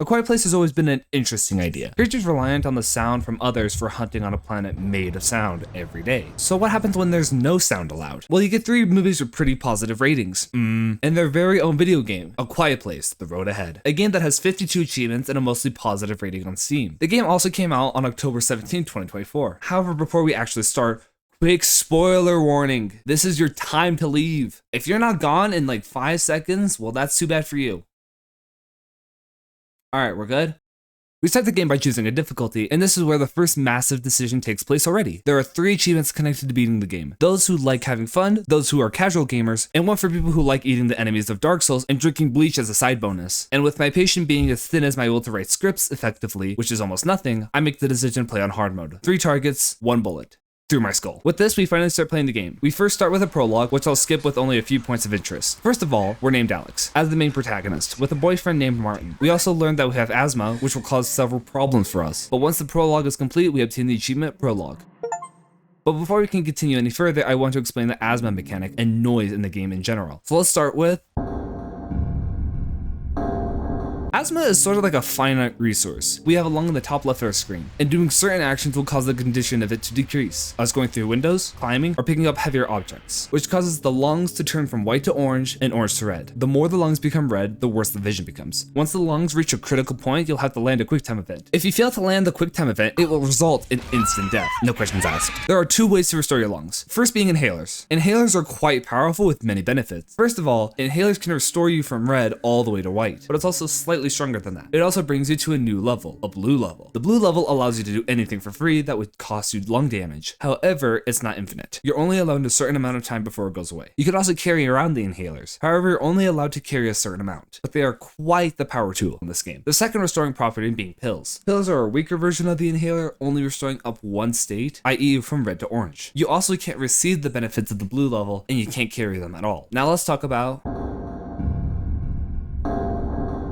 A quiet place has always been an interesting idea. Creatures reliant on the sound from others for hunting on a planet made of sound every day. So what happens when there's no sound allowed? Well, you get 3 movies with pretty positive ratings. And their very own video game, A Quiet Place: The Road Ahead. A game that has 52 achievements and a mostly positive rating on Steam. The game also came out on October 17, 2024. However, before we actually start, quick spoiler warning. This is your time to leave. If you're not gone in like 5 seconds, well, that's too bad for you. Alright, we're good? We start the game by choosing a difficulty, and this is where the first massive decision takes place already. There are 3 achievements connected to beating the game. Those who like having fun, those who are casual gamers, and one for people who like eating the enemies of Dark Souls and drinking bleach as a side bonus. And with my patience being as thin as my will to write scripts effectively, which is almost nothing, I make the decision to play on hard mode. 3 targets, 1 bullet. Through my skull. With this, we finally start playing the game. We first start with a prologue, which I'll skip with only a few points of interest. First of all, we're named Alex, as the main protagonist, with a boyfriend named Martin. We also learned that we have asthma, which will cause several problems for us. But once the prologue is complete, we obtain the achievement Prologue. But before we can continue any further, I want to explain the asthma mechanic and noise in the game in general. So let's start with... Asthma is sort of like a finite resource. We have a lung in the top left of our screen, and doing certain actions will cause the condition of it to decrease. Us going through windows, climbing, or picking up heavier objects, which causes the lungs to turn from white to orange and orange to red. The more the lungs become red, the worse the vision becomes. Once the lungs reach a critical point, you'll have to land a quick time event. If you fail to land the quick time event, it will result in instant death. No questions asked. There are 2 ways to restore your lungs. First being inhalers. Inhalers are quite powerful with many benefits. First of all, inhalers can restore you from red all the way to white, but it's also slightly stronger than that. It also brings you to a new level, a blue level. The blue level allows you to do anything for free that would cost you lung damage. However, it's not infinite. You're only allowed a certain amount of time before it goes away. You can also carry around the inhalers. However, you're only allowed to carry a certain amount, but they are quite the power tool in this game. The second restoring property being pills. Pills are a weaker version of the inhaler, only restoring up 1 state, i.e. from red to orange. You also can't receive the benefits of the blue level, and you can't carry them at all. Now let's talk about...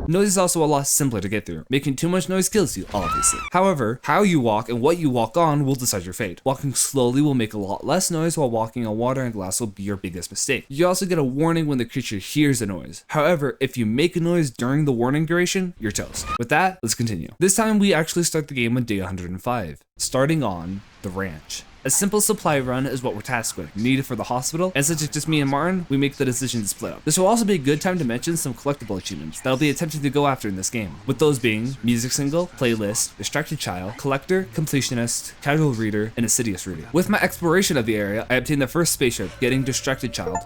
Noise is also a lot simpler to get through. Making too much noise kills you, obviously. However, how you walk and what you walk on will decide your fate. Walking slowly will make a lot less noise, while walking on water and glass will be your biggest mistake. You also get a warning when the creature hears a noise. However, if you make a noise during the warning duration, you're toast. With that, let's continue. This time we actually start the game on day 105, starting on the ranch. A simple supply run is what we're tasked with, needed for the hospital, and since it's just me and Martin, we make the decision to split up. This will also be a good time to mention some collectible achievements that I'll be attempting to go after in this game, with those being Music Single, Playlist, Distracted Child, Collector, Completionist, Casual Reader, and Insidious Reader. With my exploration of the area, I obtained the first spaceship, getting Distracted Child,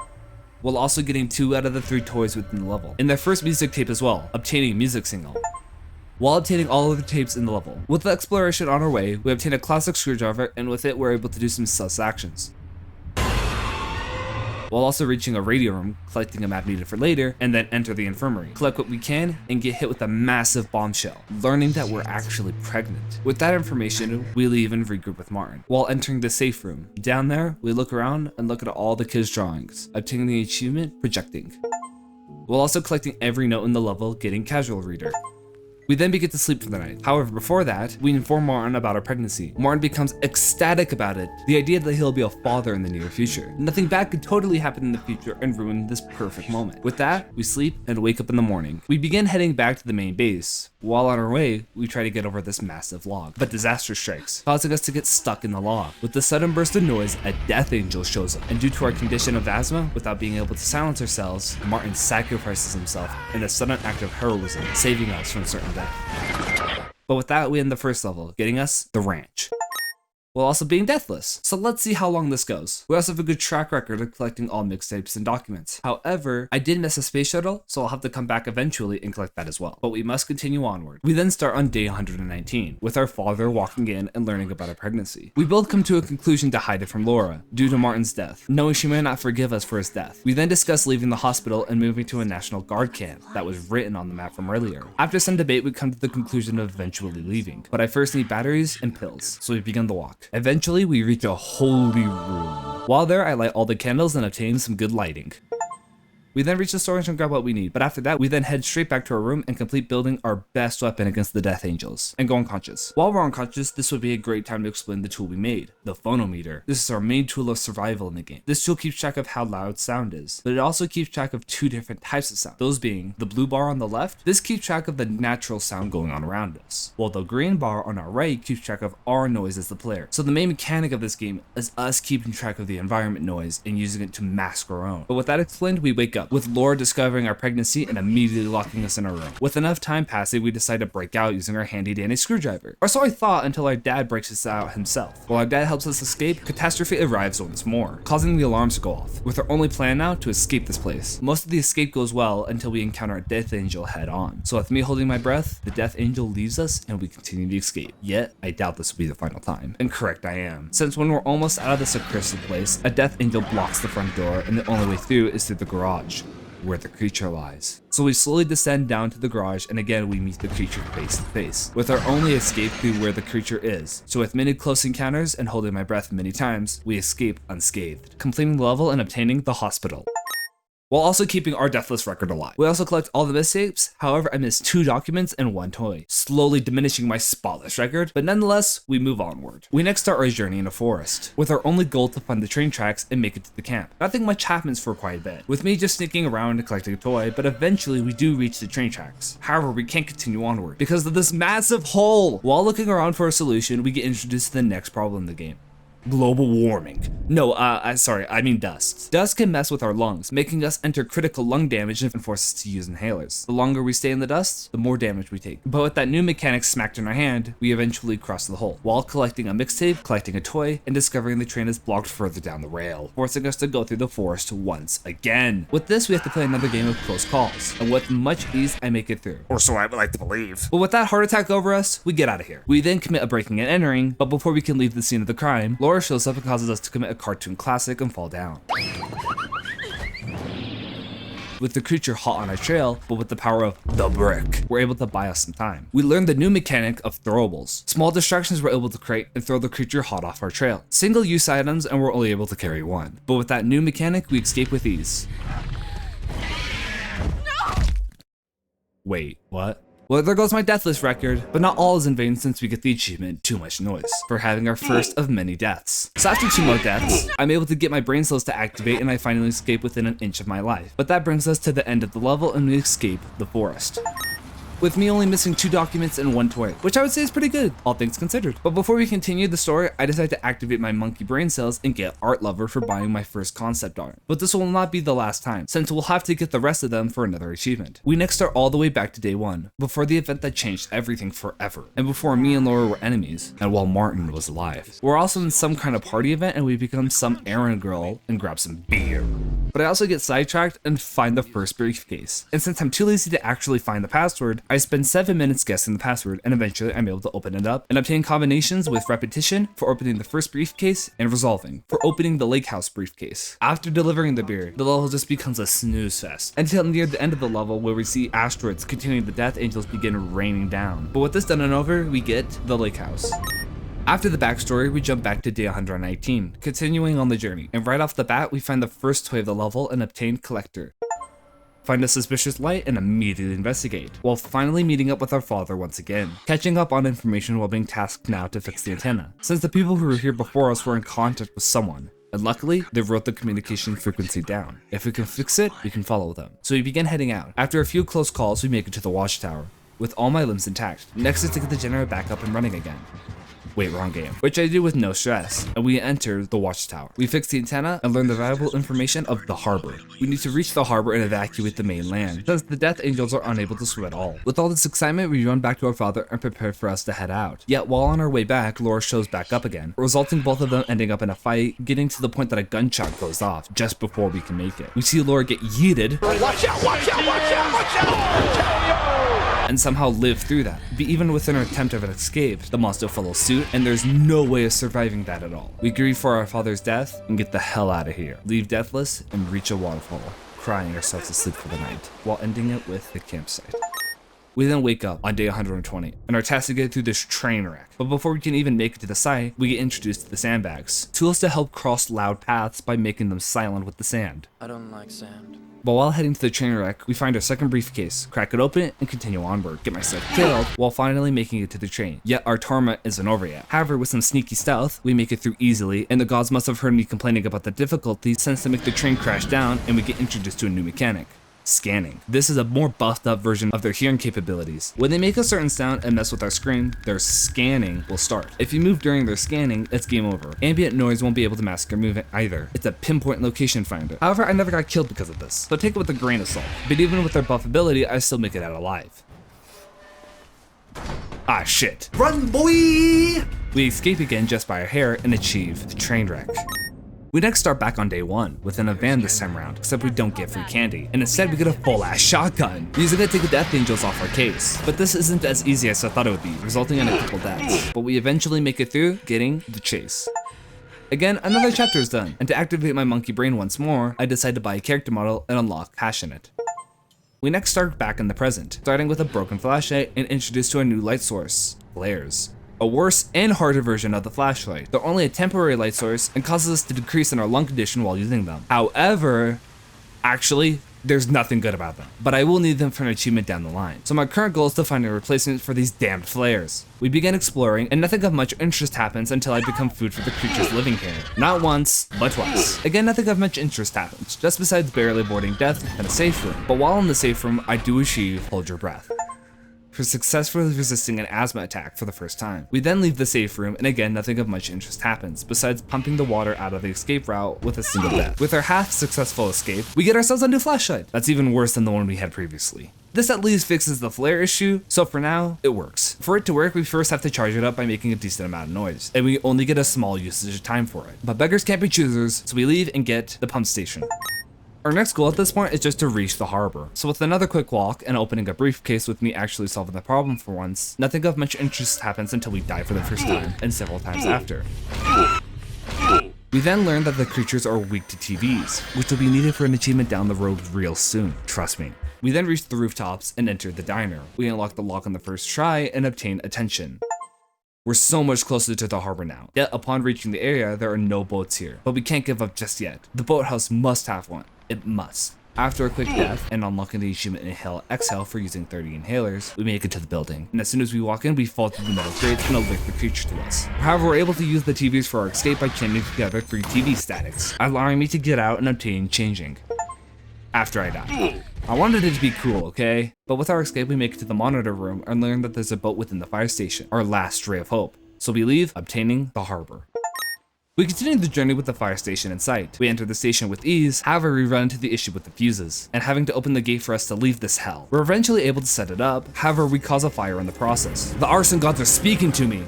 while also getting 2 out of the 3 toys within the level, and their first music tape as well, obtaining Music Single, while obtaining all of the tapes in the level. With the exploration on our way, we obtain a classic screwdriver, and with it we're able to do some sus actions. While also reaching a radio room, collecting a map needed for later, and then enter the infirmary. Collect what we can, and get hit with a massive bombshell, learning that we're actually pregnant. With that information, we leave and regroup with Martin. While entering the safe room, down there, we look around and look at all the kids' drawings, obtaining the achievement, Projecting. While also collecting every note in the level, getting Casual Reader. We then begin to sleep for the night. However, before that, we inform Moron about our pregnancy. Moron becomes ecstatic about it, the idea that he'll be a father in the near future. Nothing bad could totally happen in the future and ruin this perfect moment. With that, we sleep and wake up in the morning. We begin heading back to the main base. While on our way, we try to get over this massive log, but disaster strikes, causing us to get stuck in the log. With the sudden burst of noise, a death angel shows up, and due to our condition of asthma, without being able to silence ourselves, Martin sacrifices himself in a sudden act of heroism, saving us from certain death. But with that, we end the first level, getting us the ranch, while also being deathless. So let's see how long this goes. We also have a good track record of collecting all mixtapes and documents. However, I did miss a space shuttle, so I'll have to come back eventually and collect that as well. But we must continue onward. We then start on day 119, with our father walking in and learning about our pregnancy. We both come to a conclusion to hide it from Laura, due to Martin's death, knowing she may not forgive us for his death. We then discuss leaving the hospital and moving to a National Guard camp that was written on the map from earlier. After some debate, we come to the conclusion of eventually leaving. But I first need batteries and pills, so we begin the walk. Eventually, we reach a holy room. While there, I light all the candles and obtain some good lighting. We then reach the storage and grab what we need, but after that, we then head straight back to our room and complete building our best weapon against the Death Angels, and go unconscious. While we're unconscious, this would be a great time to explain the tool we made, the phonometer. This is our main tool of survival in the game. This tool keeps track of how loud sound is, but it also keeps track of two different types of sound, those being the blue bar on the left. This keeps track of the natural sound going on around us, while the green bar on our right keeps track of our noise as the player. So the main mechanic of this game is us keeping track of the environment noise and using it to mask our own. But with that explained, we wake up, with Laura discovering our pregnancy and immediately locking us in our room. With enough time passing, we decide to break out using our handy dandy screwdriver. Or so I thought, until our dad breaks us out himself. While our dad helps us escape, catastrophe arrives once more, causing the alarms to go off, with our only plan now to escape this place. Most of the escape goes well until we encounter a Death Angel head on. So with me holding my breath, the Death Angel leaves us and we continue the escape. Yet, I doubt this will be the final time. And correct I am, since when we're almost out of this accursed place, a Death Angel blocks the front door and the only way through is through the garage, where the creature lies. So we slowly descend down to the garage, and again we meet the creature face to face, with our only escape through where the creature is. So with many close encounters and holding my breath many times, we escape unscathed, completing the level and obtaining the hospital, while also keeping our deathless record alive. We also collect all the mistakes, however I missed 2 documents and 1 toy, slowly diminishing my spotless record, but nonetheless, we move onward. We next start our journey in a forest, with our only goal to find the train tracks and make it to the camp. Nothing much happens for quite a bit, with me just sneaking around and collecting a toy, but eventually we do reach the train tracks. However, we can't continue onward, because of this massive hole! While looking around for a solution, we get introduced to the next problem in the game. Global warming. No, I mean dust. Dust can mess with our lungs, making us enter critical lung damage and force us to use inhalers. The longer we stay in the dust, the more damage we take. But with that new mechanic smacked in our hand, we eventually cross the hole, while collecting a mixtape, collecting a toy, and discovering the train is blocked further down the rail, forcing us to go through the forest once again. With this, we have to play another game of close calls, and with much ease, I make it through. Or so I would like to believe. But with that heart attack over us, we get out of here. We then commit a breaking and entering, but before we can leave the scene of the crime, Laura shows up and causes us to commit a cartoon classic and fall down, with the creature hot on our trail, but with the power of the brick, we're able to buy us some time. We learned the new mechanic of throwables. Small distractions we're able to create and throw the creature hot off our trail. Single use items and we're only able to carry 1. But with that new mechanic, we escape with ease. No! Wait, what? Well, there goes my deathless record, but not all is in vain since we get the achievement Too Much Noise for having our first of many deaths. So after 2 more deaths, I'm able to get my brain cells to activate and I finally escape within an inch of my life. But that brings us to the end of the level and we escape the forest, with me only missing 2 documents and 1 toy, which I would say is pretty good, all things considered. But before we continue the story, I decide to activate my monkey brain cells and get Art Lover for buying my first concept art. But this will not be the last time, since we'll have to get the rest of them for another achievement. We next start all the way back to day 1, before the event that changed everything forever, and before me and Laura were enemies, and while Martin was alive. We're also in some kind of party event and we become some errand girl and grab some beer. But I also get sidetracked and find the first briefcase. And since I'm too lazy to actually find the password, I spend 7 minutes guessing the password and eventually I'm able to open it up and obtain combinations with repetition for opening the first briefcase and resolving for opening the lake house briefcase. After delivering the beer, the level just becomes a snooze fest until near the end of the level where we see asteroids containing the Death Angels begin raining down. But with this done and over, we get the lake house. After the backstory, we jump back to day 119, continuing on the journey, and right off the bat, we find the first toy of the level and obtain Collector. Find a suspicious light and immediately investigate, while finally meeting up with our father once again, catching up on information while being tasked now to fix the antenna, since the people who were here before us were in contact with someone. And luckily, they wrote the communication frequency down. If we can fix it, we can follow them. So we begin heading out. After a few close calls, we make it to the watchtower, with all my limbs intact. Next is to get the generator back up and running again. Wait, wrong game. Which I do with no stress, and we enter the watchtower. We fix the antenna and learn the valuable information of the harbor. We need to reach the harbor and evacuate the main land, since the Death Angels are unable to swim at all. With all this excitement, we run back to our father and prepare for us to head out. Yet while on our way back, Laura shows back up again, resulting both of them ending up in a fight, getting to the point that a gunshot goes off just before we can make it. We see Laura get yeeted. Watch out, watch out, watch out, watch out! And somehow live through that. But even within our attempt of an escape, the monster follows suit, and there's no way of surviving that at all. We grieve for our father's death and get the hell out of here. Leave deathless and reach a waterfall, crying ourselves to sleep for the night, while ending it with the campsite. We then wake up on day 120 and are tasked to get through this train wreck. But before we can even make it to the site, we get introduced to the sandbags, tools to help cross loud paths by making them silent with the sand. I don't like sand. But while heading to the train wreck, we find our second briefcase, crack it open, and continue onward. Get myself killed while finally making it to the train. Yet our torment isn't over yet. However, with some sneaky stealth, we make it through easily, and the gods must have heard me complaining about the difficulty since to make the train crash down, and we get introduced to a new mechanic. Scanning. This is a more buffed up version of their hearing capabilities. When they make a certain sound and mess with our screen, their scanning will start. If you move during their scanning, it's game over. Ambient noise won't be able to mask your movement either. It's a pinpoint location finder. However, I never got killed because of this, so take it with a grain of salt. But even with their buff ability, I still make it out alive. Ah shit. Run, boy! We escape again just by a hair and achieve the train wreck. We next start back on day 1, within a van this time around, except we don't get free candy, and instead we get a full-ass shotgun, using it to take the death angels off our case. But this isn't as easy as I thought it would be, resulting in a couple deaths, but we eventually make it through, getting the chase. Again, another chapter is done, and to activate my monkey brain once more, I decide to buy a character model and unlock Passionate. We next start back in the present, starting with a broken flashlight and introduced to a new light source, flares. A worse and harder version of the flashlight. They're only a temporary light source and causes us to decrease in our lung condition while using them. However, actually, there's nothing good about them, but I will need them for an achievement down the line. So my current goal is to find a replacement for these damned flares. We begin exploring, and nothing of much interest happens until I become food for the creatures living here. Not once, but twice. Again, nothing of much interest happens, just besides barely avoiding death and a safe room. But while in the safe room, I do achieve Hold Your Breath, for successfully resisting an asthma attack for the first time. We then leave the safe room, and again, nothing of much interest happens, besides pumping the water out of the escape route with a single death. With our half-successful escape, we get ourselves a new flashlight. That's even worse than the one we had previously. This at least fixes the flare issue, so for now, it works. For it to work, we first have to charge it up by making a decent amount of noise, and we only get a small usage of time for it. But beggars can't be choosers, so we leave and get the pump station. Our next goal at this point is just to reach the harbor. So with another quick walk and opening a briefcase with me actually solving the problem for once, nothing of much interest happens until we die for the first time, and several times after. We then learn that the creatures are weak to TVs, which will be needed for an achievement down the road real soon, trust me. We then reach the rooftops and enter the diner. We unlock the lock on the first try and obtain attention. We're so much closer to the harbor now, yet upon reaching the area, there are no boats here, but we can't give up just yet. The boathouse must have one. It must. After a quick death and unlocking the achievement Inhale Exhale for using 30 inhalers, we make it to the building. And as soon as we walk in, we fall through the metal grates and alert the creature to us. However, we're able to use the TVs for our escape by chaining together 3 TV statics, allowing me to get out and obtain changing. After I die. I wanted it to be cool, okay? But with our escape, we make it to the monitor room and learn that there's a boat within the fire station, our last ray of hope. So we leave, obtaining the harbor. We continue the journey with the fire station in sight. We enter the station with ease, however we run into the issue with the fuses, and having to open the gate for us to leave this hell. We're eventually able to set it up, however we cause a fire in the process. The arson gods are speaking to me!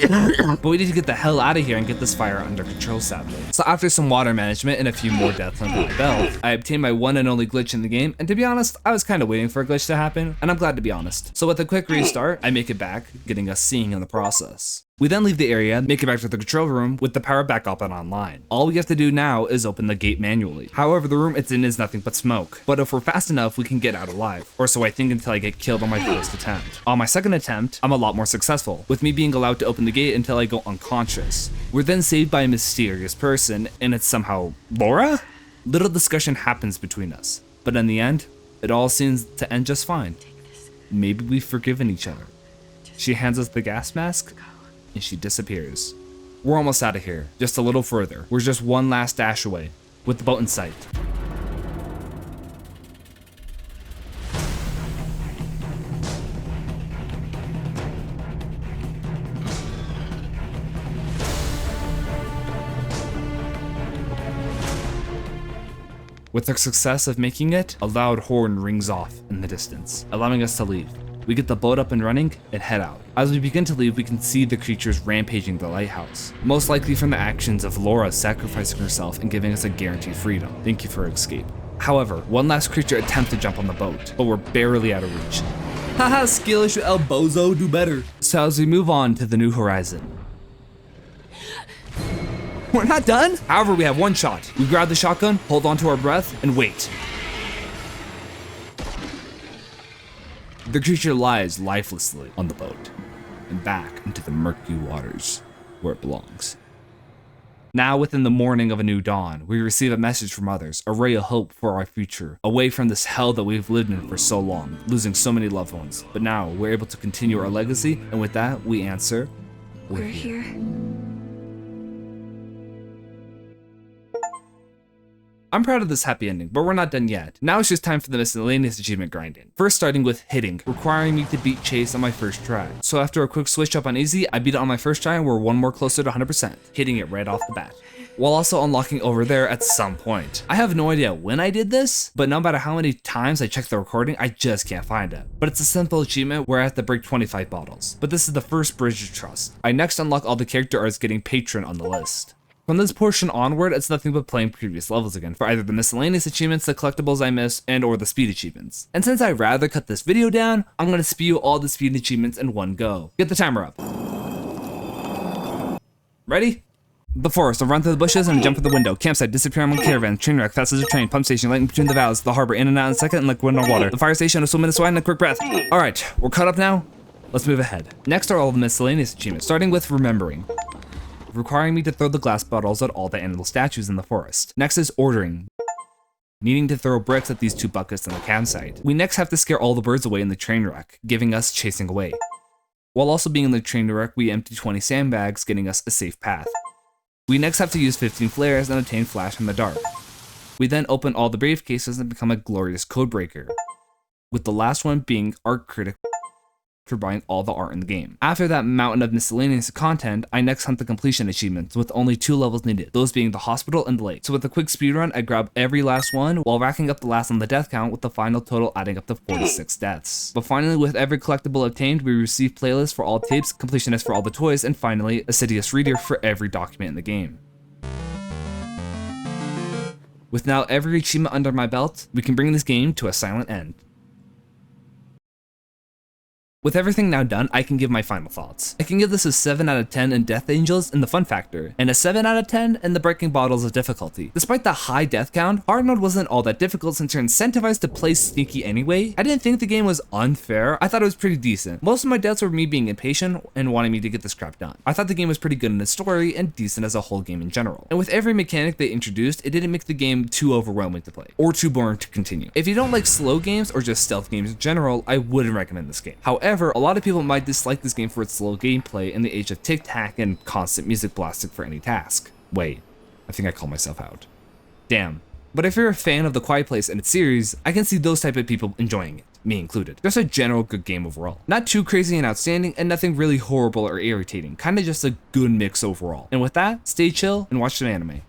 But we need to get the hell out of here and get this fire under control, sadly. So after some water management and a few more deaths under my belt, I obtained my one and only glitch in the game, and to be honest, I was kind of waiting for a glitch to happen, and I'm glad to be honest. So with a quick restart, I make it back, getting us seeing in the process. We then leave the area, make it back to the control room with the power back up and online. All we have to do now is open the gate manually. However, the room it's in is nothing but smoke, but if we're fast enough, we can get out alive. Or so I think until I get killed on my first attempt. On my second attempt, I'm a lot more successful, with me being allowed to open the gate until I go unconscious. We're then saved by a mysterious person, and it's somehow Laura? Little discussion happens between us, but in the end, it all seems to end just fine. Maybe we've forgiven each other. She hands us the gas mask, and she disappears. We're almost out of here, just a little further. We're just one last dash away, with the boat in sight. With our success of making it, a loud horn rings off in the distance, allowing us to leave. We get the boat up and running and head out. As we begin to leave, we can see the creatures rampaging the lighthouse, most likely from the actions of Laura sacrificing herself and giving us a guaranteed freedom. Thank you for escape. However, one last creature attempts to jump on the boat, but we're barely out of reach. Haha, skillish El Bozo, do better. So as we move on to the new horizon. We're not done? However, we have one shot. We grab the shotgun, hold on to our breath, and wait. The creature lies lifelessly on the boat and back into the murky waters where it belongs. Now, within the morning of a new dawn, we receive a message from others, a ray of hope for our future, away from this hell that we've lived in for so long, losing so many loved ones. But now, we're able to continue our legacy, and with that, we answer, We're here. I'm proud of this happy ending, but we're not done yet. Now it's just time for the miscellaneous achievement grinding. First starting with hitting, requiring me to beat Chase on my first try. So after a quick switch up on easy, I beat it on my first try and we're one more closer to 100%, hitting it right off the bat, while also unlocking over there at some point. I have no idea when I did this, but no matter how many times I check the recording, I just can't find it. But it's a simple achievement where I have to break 25 bottles. But this is the first bridge of trust. I next unlock all the character arts getting patron on the list. From this portion onward, it's nothing but playing previous levels again for either the miscellaneous achievements, the collectibles I missed, and or the speed achievements. And since I'd rather cut this video down, I'm gonna spew all the speed achievements in one go. Get the timer up. Ready? The forest, I'll run through the bushes and jump for the window. Campsite, disappear among caravans, train wreck, fast as a train, pump station, lightning between the valves, the harbor, in and out in a second, and like wind on water. The fire station, a swim in a swine, and a quick breath. Alright, we're caught up now. Let's move ahead. Next are all the miscellaneous achievements, starting with remembering, requiring me to throw the glass bottles at all the animal statues in the forest. Next is ordering, needing to throw bricks at these two buckets in the campsite. We next have to scare all the birds away in the train wreck, giving us chasing away. While also being in the train wreck, we empty 20 sandbags, getting us a safe path. We next have to use 15 flares and obtain flash in the dark. We then open all the briefcases and become a glorious code breaker, with the last one being art critic for buying all the art in the game. After that mountain of miscellaneous content, I next hunt the completion achievements with only 2 levels needed, those being the hospital and the lake. So with a quick speedrun, I grab every last one while racking up the last on the death count, with the final total adding up to 46 deaths. But finally, with every collectible obtained, we receive playlists for all tapes, completionist for all the toys, and finally, a Sidious reader for every document in the game. With now every achievement under my belt, we can bring this game to a silent end. With everything now done, I can give my final thoughts. I can give this a 7 out of 10 in Death Angels in the fun factor, and a 7 out of 10 in the breaking bottles of difficulty. Despite the high death count, hard mode wasn't all that difficult since you're incentivized to play sneaky anyway. I didn't think the game was unfair, I thought it was pretty decent. Most of my deaths were me being impatient and wanting me to get this crap done. I thought the game was pretty good in its story and decent as a whole game in general. And with every mechanic they introduced, it didn't make the game too overwhelming to play, or too boring to continue. If you don't like slow games or just stealth games in general, I wouldn't recommend this game. However, a lot of people might dislike this game for its slow gameplay in the age of tic-tac and constant music blasting for any task. Wait, I think I called myself out. Damn. But if you're a fan of The Quiet Place and its series, I can see those type of people enjoying it, me included. Just a general good game overall. Not too crazy and outstanding, and nothing really horrible or irritating, kinda just a good mix overall. And with that, stay chill and watch some anime.